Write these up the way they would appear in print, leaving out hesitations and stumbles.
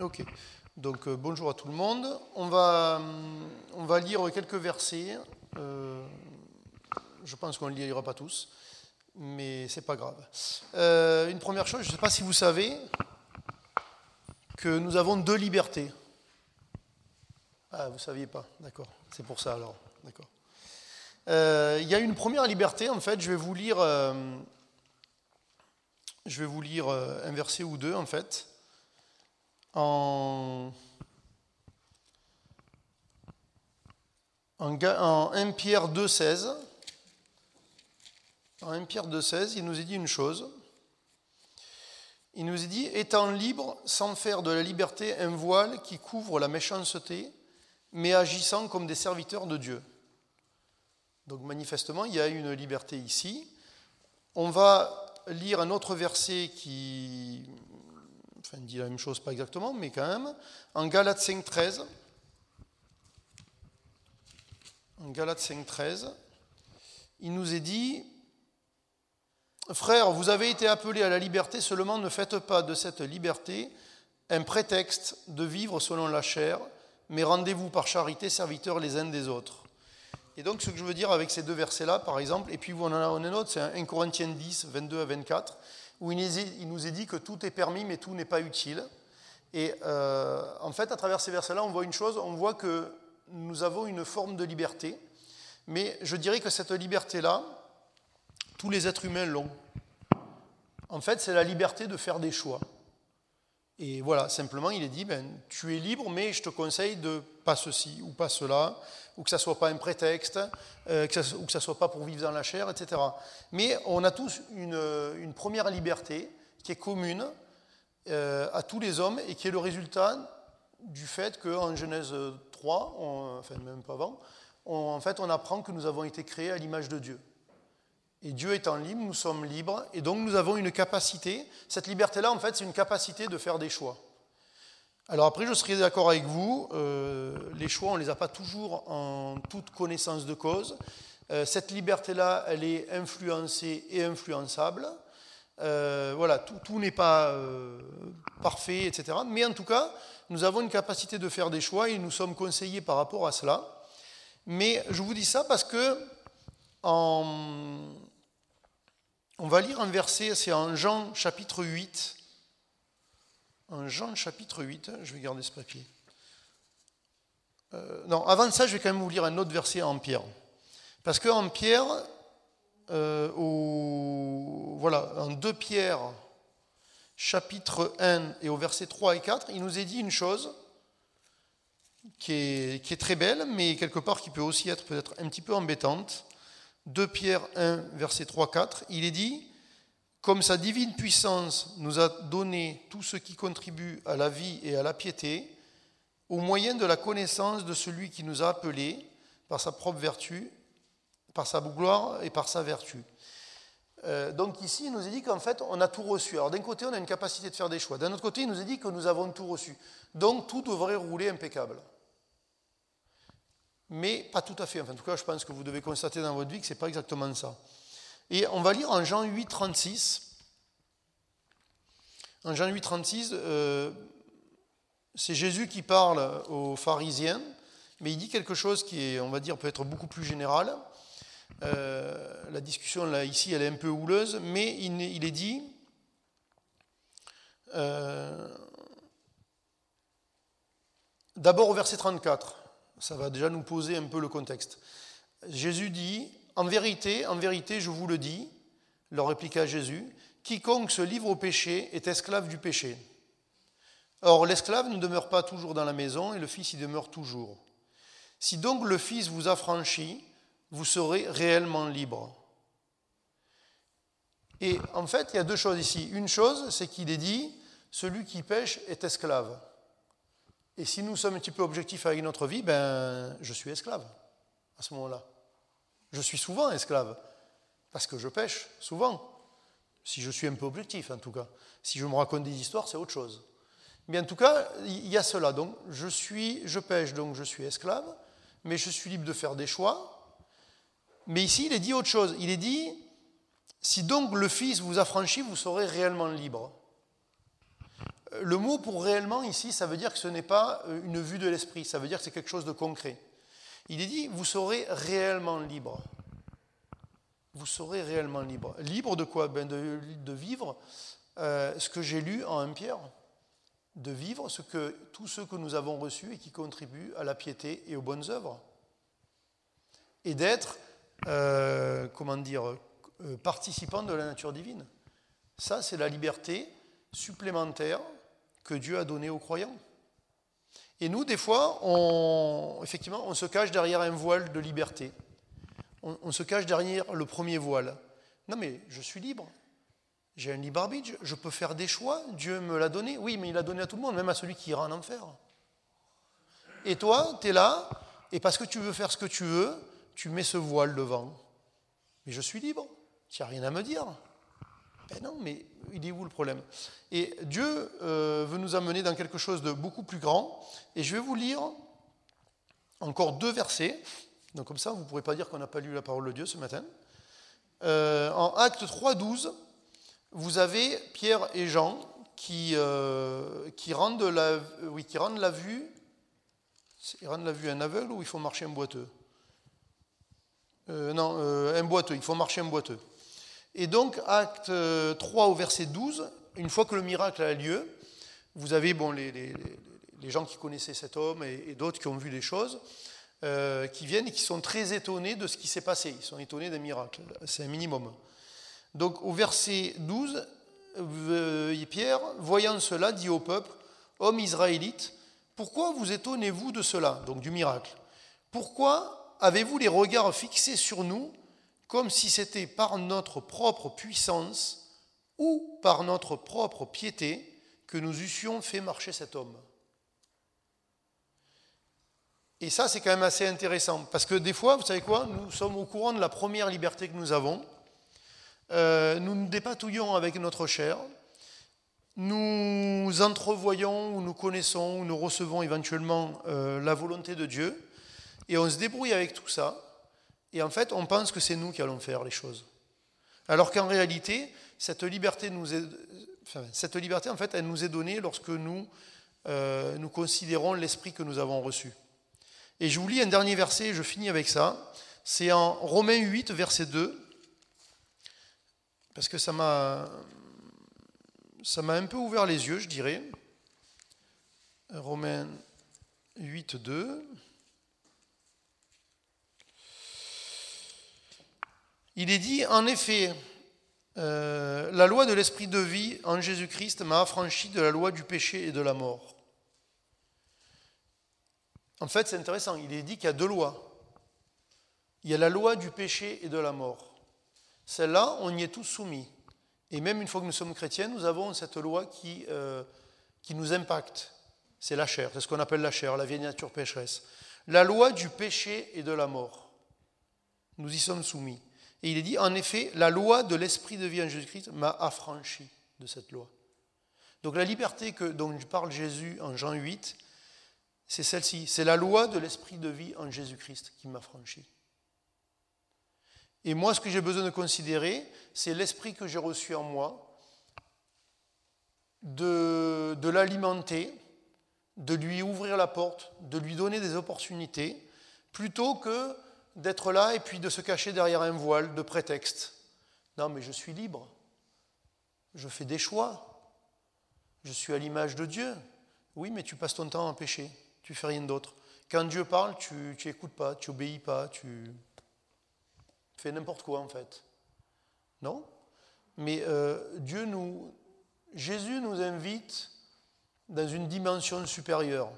Ok, donc bonjour à tout le monde. On va lire quelques versets. Je pense qu'on ne les lira pas tous, mais c'est pas grave. Une première chose, je ne sais pas si vous savez que nous avons deux libertés. Ah, vous ne saviez pas, d'accord. C'est pour ça alors, d'accord. Il y a une première liberté, en fait, je vais vous lire un verset ou deux, en fait. En 1 Pierre 2,16, en 1 Pierre 2,16, il nous est dit une chose. Il nous est dit, étant libre, sans faire de la liberté un voile qui couvre la méchanceté, mais agissant comme des serviteurs de Dieu. Donc manifestement, il y a une liberté ici. On va lire un autre verset qui dit la même chose, pas exactement, mais quand même, en Galates 5,13. En Galates 5,13, il nous est dit, frères, vous avez été appelés à la liberté, seulement ne faites pas de cette liberté un prétexte de vivre selon la chair, mais rendez-vous par charité serviteurs les uns des autres. Et donc ce que je veux dire avec ces deux versets-là, par exemple, et puis on en a un autre, c'est 1 Corinthiens 10, 22 à 24, où il nous est dit que tout est permis, mais tout n'est pas utile. Et en fait, à travers ces versets-là, on voit une chose, on voit que nous avons une forme de liberté, mais je dirais que cette liberté-là, tous les êtres humains l'ont. En fait, c'est la liberté de faire des choix. Et voilà, simplement, il est dit, tu es libre, mais je te conseille de pas ceci ou pas cela, ou que ça ne soit pas un prétexte, ou que ça ne soit pas pour vivre dans la chair, etc. Mais on a tous une première liberté qui est commune à tous les hommes et qui est le résultat du fait qu'en Genèse 3, même pas avant, on apprend que nous avons été créés à l'image de Dieu. Et Dieu étant libre, nous sommes libres, et donc nous avons une capacité. Cette liberté-là, en fait, c'est une capacité de faire des choix. Alors après, je serai d'accord avec vous, les choix, on ne les a pas toujours en toute connaissance de cause. Cette liberté-là, elle est influencée et influençable. Voilà, tout n'est pas parfait, etc. Mais en tout cas, nous avons une capacité de faire des choix et nous sommes conseillés par rapport à cela. Mais je vous dis ça parce que on va lire un verset, c'est en Jean chapitre 8. En Jean chapitre 8, je vais garder ce papier. Non, avant ça, je vais quand même vous lire un autre verset en Pierre. Parce qu'en Pierre, en 2 Pierre, chapitre 1 et au verset 3 et 4, il nous est dit une chose qui est très belle, mais quelque part qui peut aussi être peut-être un petit peu embêtante. 2 Pierre 1, verset 3-4, il est dit « Comme sa divine puissance nous a donné tout ce qui contribue à la vie et à la piété, au moyen de la connaissance de celui qui nous a appelés par sa propre vertu, par sa gloire et par sa vertu. » Donc ici, il nous est dit qu'en fait, on a tout reçu. Alors d'un côté, on a une capacité de faire des choix. D'un autre côté, il nous est dit que nous avons tout reçu. Donc tout devrait rouler impeccable. Mais pas tout à fait. Enfin, en tout cas, je pense que vous devez constater dans votre vie que ce n'est pas exactement ça. Et on va lire en Jean 8, 36. En Jean 8, 36, c'est Jésus qui parle aux pharisiens, mais il dit quelque chose qui est, on va dire, peut-être beaucoup plus général. La discussion, là, ici, elle est un peu houleuse, mais il est dit... D'abord au verset 34. Ça va déjà nous poser un peu le contexte. Jésus dit, en vérité, je vous le dis, leur répliqua Jésus, quiconque se livre au péché est esclave du péché. Or, l'esclave ne demeure pas toujours dans la maison et le Fils y demeure toujours. Si donc le Fils vous affranchit, vous serez réellement libre. Et en fait, il y a deux choses ici. Une chose, c'est qu'il est dit, celui qui pêche est esclave. Et si nous sommes un petit peu objectifs avec notre vie, je suis esclave à ce moment-là. Je suis souvent esclave, parce que je pêche, souvent. Si je suis un peu objectif, en tout cas. Si je me raconte des histoires, c'est autre chose. Mais en tout cas, il y a cela. Donc, je pêche, donc je suis esclave, mais je suis libre de faire des choix. Mais ici, il est dit autre chose. Il est dit, si donc le Fils vous affranchit, vous serez réellement libre. Le mot pour réellement ici, ça veut dire que ce n'est pas une vue de l'esprit, ça veut dire que c'est quelque chose de concret. Il est dit, vous serez réellement libre. Vous serez réellement libre. Libre de quoi? De vivre ce que j'ai lu en 1 Pierre, de vivre tout ce que nous avons reçu et qui contribuent à la piété et aux bonnes œuvres. Et d'être, participant de la nature divine. Ça, c'est la liberté supplémentaire que Dieu a donnée aux croyants. Et nous, des fois, effectivement, on se cache derrière un voile de liberté. On se cache derrière le premier voile. Non, mais je suis libre. J'ai un libre arbitre, je peux faire des choix. Dieu me l'a donné. Oui, mais il l'a donné à tout le monde, même à celui qui ira en enfer. Et toi, tu es là, et parce que tu veux faire ce que tu veux, tu mets ce voile devant. Mais je suis libre. Tu n'as rien à me dire. Ben non, mais il est où le problème? Et Dieu veut nous amener dans quelque chose de beaucoup plus grand. Et je vais vous lire encore 2 versets. Donc comme ça, vous ne pourrez pas dire qu'on n'a pas lu la parole de Dieu ce matin. En Actes 3:12, vous avez Pierre et Jean qui rendent la vue. Ils rendent la vue à un aveugle ou il faut marcher un boiteux? Un boiteux. Il faut marcher un boiteux. Et donc, Acte 3 au verset 12, une fois que le miracle a lieu, vous avez les gens qui connaissaient cet homme et d'autres qui ont vu les choses, qui viennent et qui sont très étonnés de ce qui s'est passé. Ils sont étonnés d'un miracle. C'est un minimum. Donc, au verset 12, Pierre, voyant cela, dit au peuple, « Hommes israélites, pourquoi vous étonnez-vous de cela ?» Donc, du miracle. « Pourquoi avez-vous les regards fixés sur nous comme si c'était par notre propre puissance ou par notre propre piété que nous eussions fait marcher cet homme ?» Et ça, c'est quand même assez intéressant, parce que des fois, vous savez quoi, nous sommes au courant de la première liberté que nous avons, nous nous dépatouillons avec notre chair, nous entrevoyons ou nous connaissons ou nous recevons éventuellement la volonté de Dieu, et on se débrouille avec tout ça, et en fait, on pense que c'est nous qui allons faire les choses. Alors qu'en réalité, cette liberté, en fait, elle nous est donnée lorsque nous considérons l'esprit que nous avons reçu. Et je vous lis un dernier verset, et je finis avec ça. C'est en Romains 8, verset 2, parce que ça m'a un peu ouvert les yeux, je dirais. Romains 8, 2. Il est dit, en effet, la loi de l'esprit de vie en Jésus-Christ m'a affranchi de la loi du péché et de la mort. En fait, c'est intéressant, il est dit qu'il y a 2 lois. Il y a la loi du péché et de la mort. Celle-là, on y est tous soumis. Et même une fois que nous sommes chrétiens, nous avons cette loi qui nous impacte. C'est la chair, c'est ce qu'on appelle la chair, la vieille nature pécheresse. La loi du péché et de la mort. Nous y sommes soumis. Et il est dit, en effet, la loi de l'esprit de vie en Jésus-Christ m'a affranchi de cette loi. Donc la liberté dont parle Jésus en Jean 8, c'est celle-ci. C'est la loi de l'esprit de vie en Jésus-Christ qui m'a franchi. Et moi, ce que j'ai besoin de considérer, c'est l'esprit que j'ai reçu en moi, de l'alimenter, de lui ouvrir la porte, de lui donner des opportunités, plutôt que d'être là et puis de se cacher derrière un voile de prétexte. Non, mais je suis libre. Je fais des choix. Je suis à l'image de Dieu. Oui, mais tu passes ton temps à pécher. Tu fais rien d'autre. Quand Dieu parle, tu n'écoutes pas, tu obéis pas, tu fais n'importe quoi en fait. Non? Mais Jésus nous invite dans une dimension supérieure.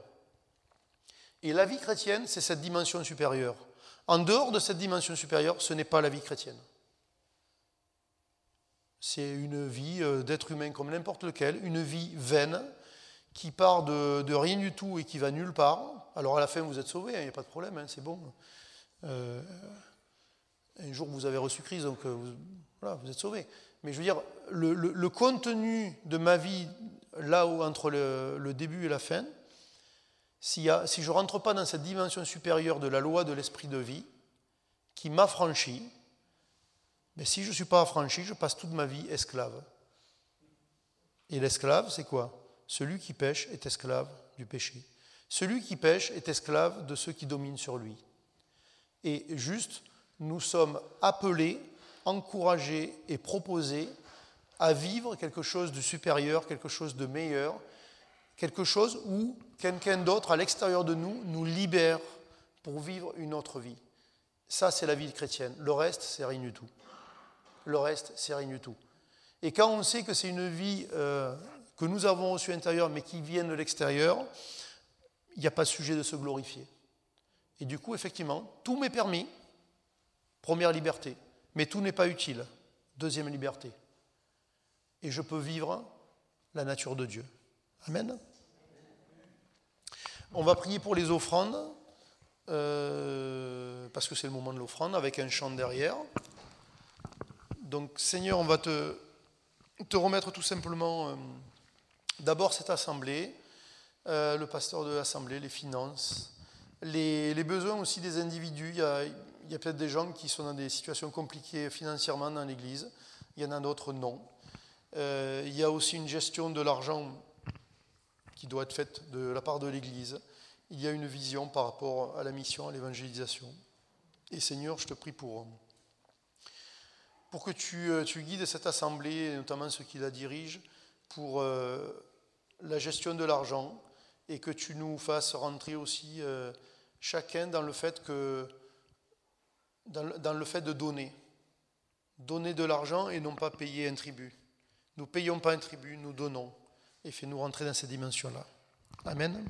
Et la vie chrétienne, c'est cette dimension supérieure. En dehors de cette dimension supérieure, ce n'est pas la vie chrétienne. C'est une vie d'être humain comme n'importe lequel, une vie vaine, qui part de rien du tout et qui va nulle part. Alors à la fin, vous êtes sauvés, il n'y a pas de problème, hein, c'est bon. Un jour, vous avez reçu Christ, donc voilà, vous êtes sauvés. Mais je veux dire, le contenu de ma vie, là où entre le début et la fin, si je ne rentre pas dans cette dimension supérieure de la loi de l'esprit de vie, qui m'affranchit, mais si je ne suis pas affranchi, je passe toute ma vie esclave. Et l'esclave, c'est quoi? Celui qui pêche est esclave du péché. Celui qui pêche est esclave de ceux qui dominent sur lui. Et juste, nous sommes appelés, encouragés et proposés à vivre quelque chose de supérieur, quelque chose de meilleur, quelque chose où quelqu'un d'autre à l'extérieur de nous nous libère pour vivre une autre vie. Ça, c'est la vie chrétienne. Le reste, c'est rien du tout. Le reste, c'est rien du tout. Et quand on sait que c'est une vie que nous avons reçue à l'intérieur, mais qui vient de l'extérieur, il n'y a pas de sujet de se glorifier. Et du coup, effectivement, tout m'est permis, première liberté, mais tout n'est pas utile, deuxième liberté. Et je peux vivre la nature de Dieu. Amen. On va prier pour les offrandes, parce que c'est le moment de l'offrande, avec un chant derrière. Donc, Seigneur, on va te remettre tout simplement d'abord cette assemblée, le pasteur de l'assemblée, les finances, les besoins aussi des individus. Il y a peut-être des gens qui sont dans des situations compliquées financièrement dans l'Église, il y en a d'autres non. Il y a aussi une gestion de l'argent qui doit être faite de la part de l'Église. Il y a une vision par rapport à la mission, à l'évangélisation. Et Seigneur, je te prie pour que tu guides cette assemblée, et notamment ceux qui la dirigent, pour la gestion de l'argent, et que tu nous fasses rentrer aussi chacun dans le fait de donner de l'argent et non pas payer un tribut. Nous ne payons pas un tribut, nous donnons, et fais-nous rentrer dans ces dimensions-là. Amen.